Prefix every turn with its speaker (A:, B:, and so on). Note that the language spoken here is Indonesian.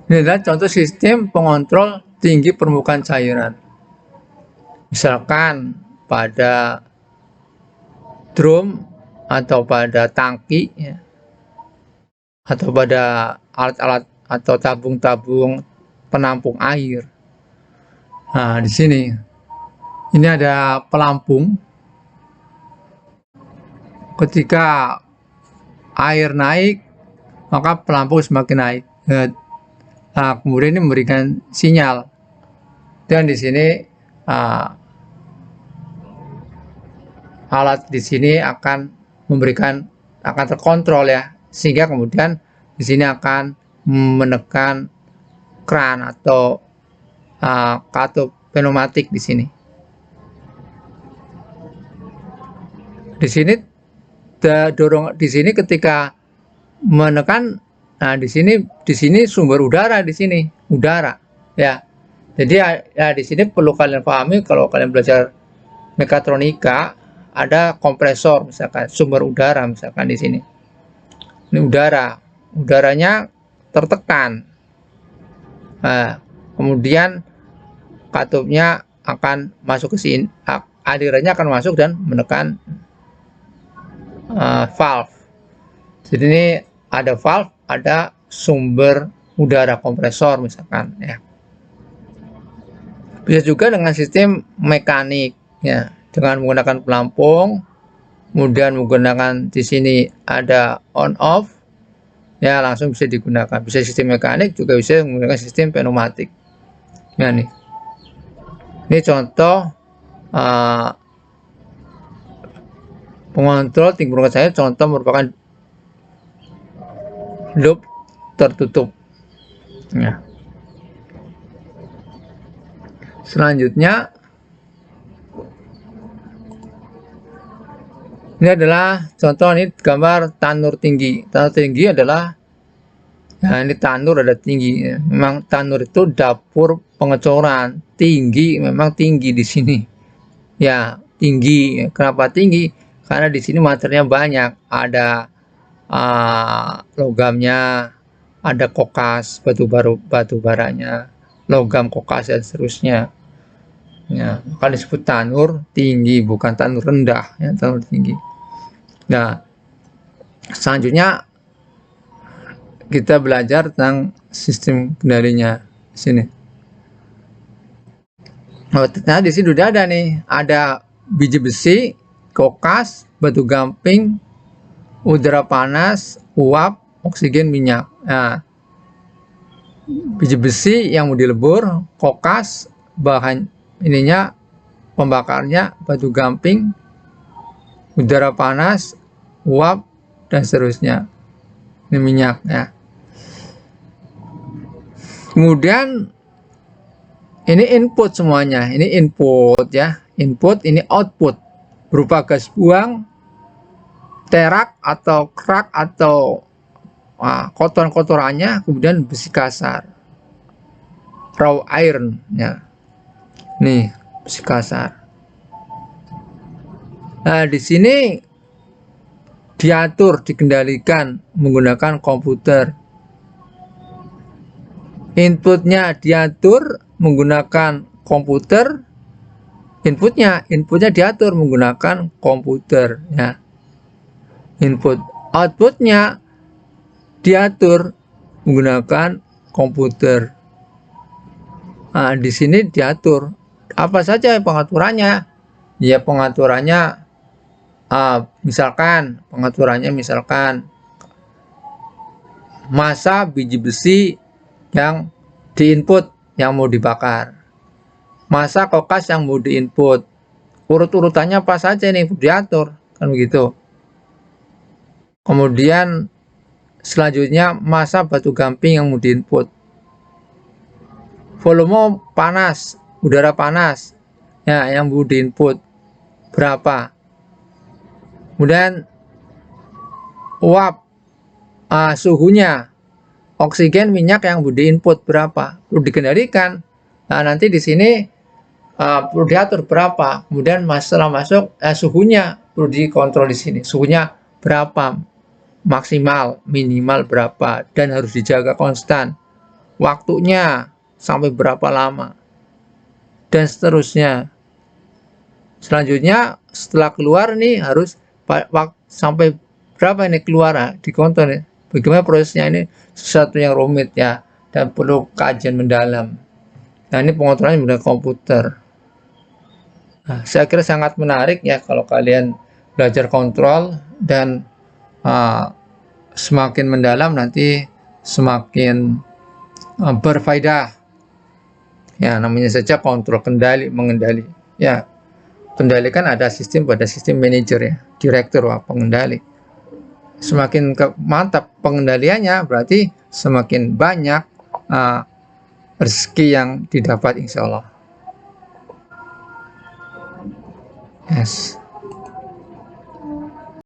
A: Ini adalah contoh sistem pengontrol tinggi permukaan cairan. Misalkan pada drum atau pada tangki, ya, atau pada alat-alat atau tabung-tabung penampung air. Nah, di sini ini ada pelampung. Ketika air naik, maka pelampung semakin naik. Nah, kemudian ini memberikan sinyal. Dan di sini alat di sini akan terkontrol ya, sehingga kemudian di sini akan menekan kran atau katup pneumatik di sini. Di sini ketika menekan, nah di sini sumber udara, di sini udara ya. Jadi ya di sini perlu kalian pahami, kalau kalian belajar mekatronika, ada kompresor misalkan, sumber udara misalkan di sini. Ini udaranya tertekan. Nah, kemudian katupnya akan masuk ke sini, alirannya akan masuk dan menekan valve. Jadi ini ada valve, ada sumber udara, kompresor misalkan ya. Bisa juga dengan sistem mekanik ya, dengan menggunakan pelampung, kemudian menggunakan di sini ada on off ya, langsung bisa digunakan. Bisa sistem mekanik, juga bisa menggunakan sistem pneumatik. Ya nih. Ini contoh pengontrol tinggi permukaan cairan, contoh merupakan loop tertutup. Ya. Selanjutnya, ini adalah contoh, ini gambar tanur tinggi. Tanur tinggi adalah, nah ini tanur ada tinggi. Memang tanur itu dapur pengecoran. Tinggi, memang tinggi di sini. Ya, tinggi. Kenapa tinggi? Karena di sini materinya banyak. Ada logamnya, ada kokas, batu baranya, logam, kokas, dan seterusnya. Ya, maka disebut tanur tinggi, bukan tanur rendah, ya, tanur tinggi. Nah, selanjutnya kita belajar tentang sistem kendalinya di sini. Nah, di sini sudah ada nih, ada biji besi, kokas, batu gamping, udara panas, uap, oksigen, minyak. Nah, biji besi yang mau dilebur, kokas, bahan ininya pembakarnya, batu gamping, udara panas, uap, dan seterusnya. Ini minyak ya. Kemudian ini input semuanya, ini input ya, input, ini output berupa gas buang, terak atau krak atau kotoran-kotorannya, kemudian besi kasar, raw iron ya. Nih besi kasar. Nah, di sini diatur, dikendalikan menggunakan komputer. Inputnya diatur menggunakan komputer, inputnya diatur menggunakan komputer ya. Input, outputnya diatur menggunakan komputer. Nah, di sini diatur apa saja pengaturannya. Ya, pengaturannya misalkan massa biji besi yang diinput, yang mau dibakar, massa kokas yang mau diinput, urut-urutannya apa saja ini diatur, kan begitu. Kemudian selanjutnya massa batu gamping yang mau diinput, volume panas, udara panas ya yang mau diinput berapa, kemudian uap, suhunya, oksigen, minyak yang mau diinput berapa, perlu dikendalikan. Nah, nanti di sini perlu diatur berapa, kemudian setelah masuk suhunya perlu dikontrol di sini, suhunya berapa, maksimal, minimal berapa, dan harus dijaga konstan. waktunya sampai berapa lama, dan seterusnya. Selanjutnya setelah keluar nih harus sampai berapa ini keluar, dikontrol ya. Bagaimana prosesnya, ini sesuatu yang rumit ya, dan perlu kajian mendalam. Nah, ini pengontrolannya menggunakan komputer. Nah, saya kira sangat menarik ya kalau kalian belajar kontrol, dan semakin mendalam nanti semakin berfaedah. Ya, namanya saja kontrol, kendali, mengendali. Ya, kendali kan ada sistem pada sistem manajer ya, direktur, pengendali. Semakin mantap pengendaliannya, berarti semakin banyak rezeki yang didapat insya Allah. Yes.